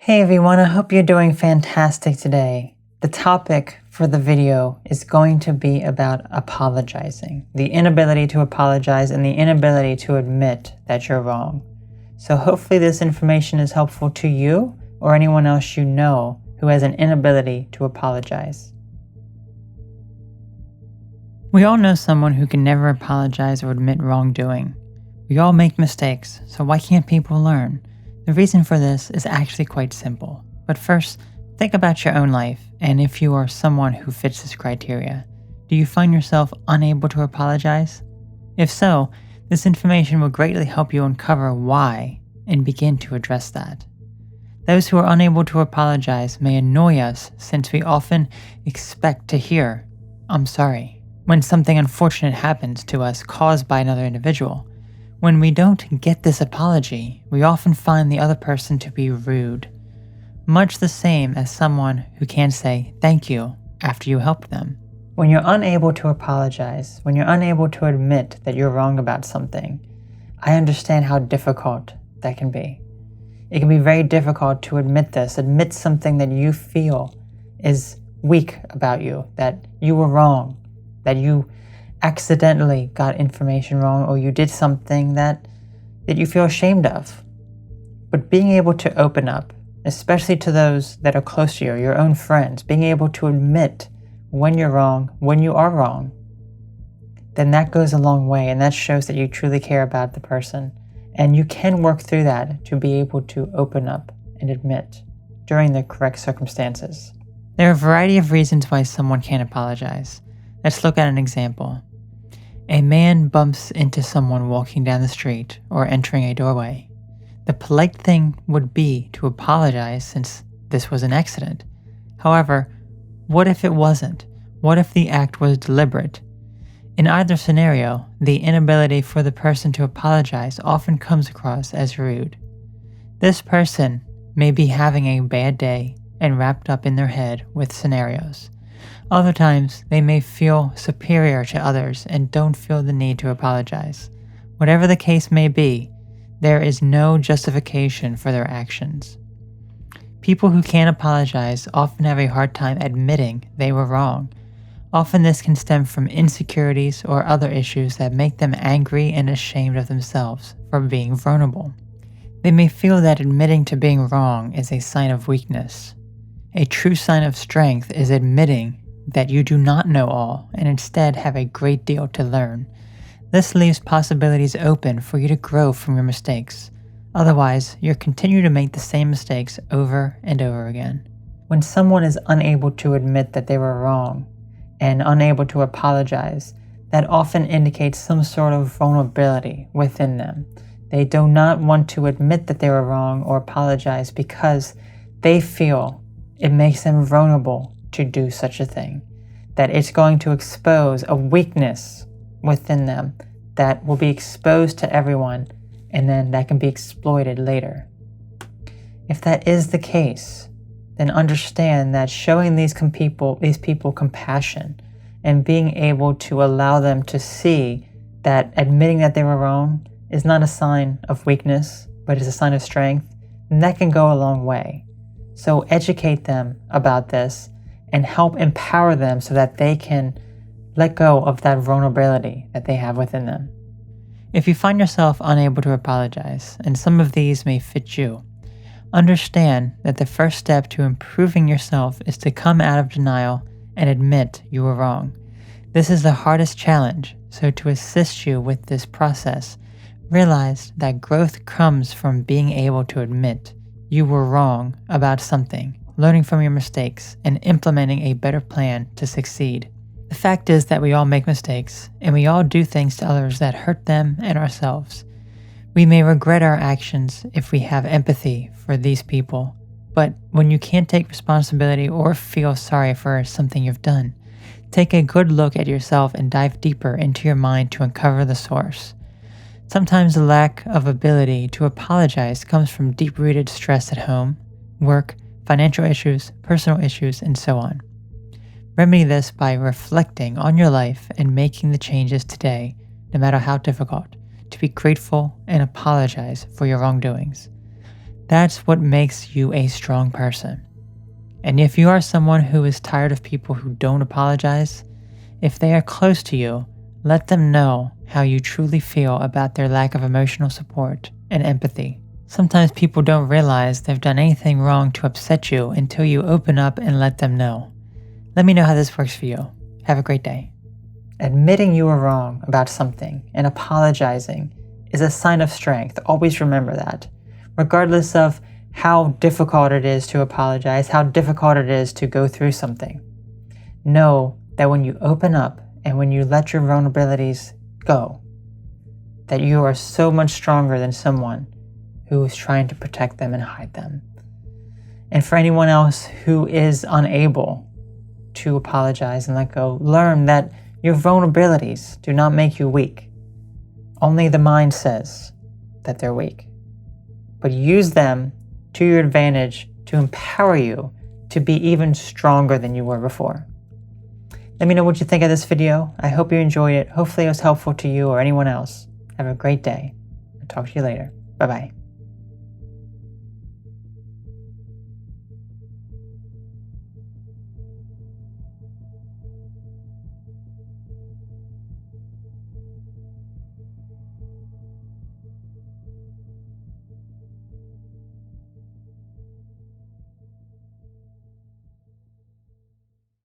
Hey everyone, I hope you're doing fantastic today. The topic for the video is going to be about apologizing, the inability to apologize and the inability to admit that you're wrong. So hopefully this information is helpful to you or anyone else you know who has an inability to apologize. We all know someone who can never apologize or admit wrongdoing. We all make mistakes, so why can't people learn? The reason for this is actually quite simple. But first, think about your own life, and if you are someone who fits this criteria, do you find yourself unable to apologize? If so, this information will greatly help you uncover why and begin to address that. Those who are unable to apologize may annoy us since we often expect to hear, "I'm sorry," when something unfortunate happens to us caused by another individual. When we don't get this apology, we often find the other person to be rude, much the same as someone who can't say thank you after you helped them. When you're unable to apologize, when you're unable to admit that you're wrong about something, I understand how difficult that can be. It can be very difficult to admit something that you feel is weak about you, that you were wrong, that you accidentally got information wrong, or you did something that you feel ashamed of. But being able to open up, especially to those that are close to you, your own friends, being able to admit when you're wrong, when you are wrong, then that goes a long way, and that shows that you truly care about the person. And you can work through that to be able to open up and admit during the correct circumstances. There are a variety of reasons why someone can't apologize. Let's look at an example. A man bumps into someone walking down the street or entering a doorway. The polite thing would be to apologize since this was an accident. However, what if it wasn't? What if the act was deliberate? In either scenario, the inability for the person to apologize often comes across as rude. This person may be having a bad day and wrapped up in their head with scenarios. Other times, they may feel superior to others and don't feel the need to apologize. Whatever the case may be, there is no justification for their actions. People who can't apologize often have a hard time admitting they were wrong. Often this can stem from insecurities or other issues that make them angry and ashamed of themselves for being vulnerable. They may feel that admitting to being wrong is a sign of weakness. A true sign of strength is admitting that you do not know all and instead have a great deal to learn. This leaves possibilities open for you to grow from your mistakes. Otherwise, you'll continue to make the same mistakes over and over again. When someone is unable to admit that they were wrong and unable to apologize, that often indicates some sort of vulnerability within them. They do not want to admit that they were wrong or apologize because they feel it makes them vulnerable to do such a thing, that it's going to expose a weakness within them that will be exposed to everyone, and then that can be exploited later. If that is the case, then understand that showing these people compassion and being able to allow them to see that admitting that they were wrong is not a sign of weakness, but is a sign of strength, then that can go a long way. So educate them about this and help empower them so that they can let go of that vulnerability that they have within them. If you find yourself unable to apologize, and some of these may fit you, understand that the first step to improving yourself is to come out of denial and admit you were wrong. This is the hardest challenge, so to assist you with this process, realize that growth comes from being able to admit you were wrong about something, learning from your mistakes, and implementing a better plan to succeed. The fact is that we all make mistakes, and we all do things to others that hurt them and ourselves. We may regret our actions if we have empathy for these people, but when you can't take responsibility or feel sorry for something you've done, take a good look at yourself and dive deeper into your mind to uncover the source. Sometimes the lack of ability to apologize comes from deep-rooted stress at home, work, financial issues, personal issues, and so on. Remedy this by reflecting on your life and making the changes today, no matter how difficult, to be grateful and apologize for your wrongdoings. That's what makes you a strong person. And if you are someone who is tired of people who don't apologize, if they are close to you, let them know how you truly feel about their lack of emotional support and empathy. Sometimes people don't realize they've done anything wrong to upset you until you open up and let them know. Let me know how this works for you. Have a great day. Admitting you were wrong about something and apologizing is a sign of strength. Always remember that. Regardless of how difficult it is to apologize, how difficult it is to go through something, know that when you open up and when you let your vulnerabilities go, that you are so much stronger than someone who is trying to protect them and hide them. And for anyone else who is unable to apologize and let go, learn that your vulnerabilities do not make you weak. Only the mind says that they're weak. But use them to your advantage to empower you to be even stronger than you were before. Let me know what you think of this video. I hope you enjoyed it. Hopefully it was helpful to you or anyone else. Have a great day. I'll talk to you later. Bye-bye.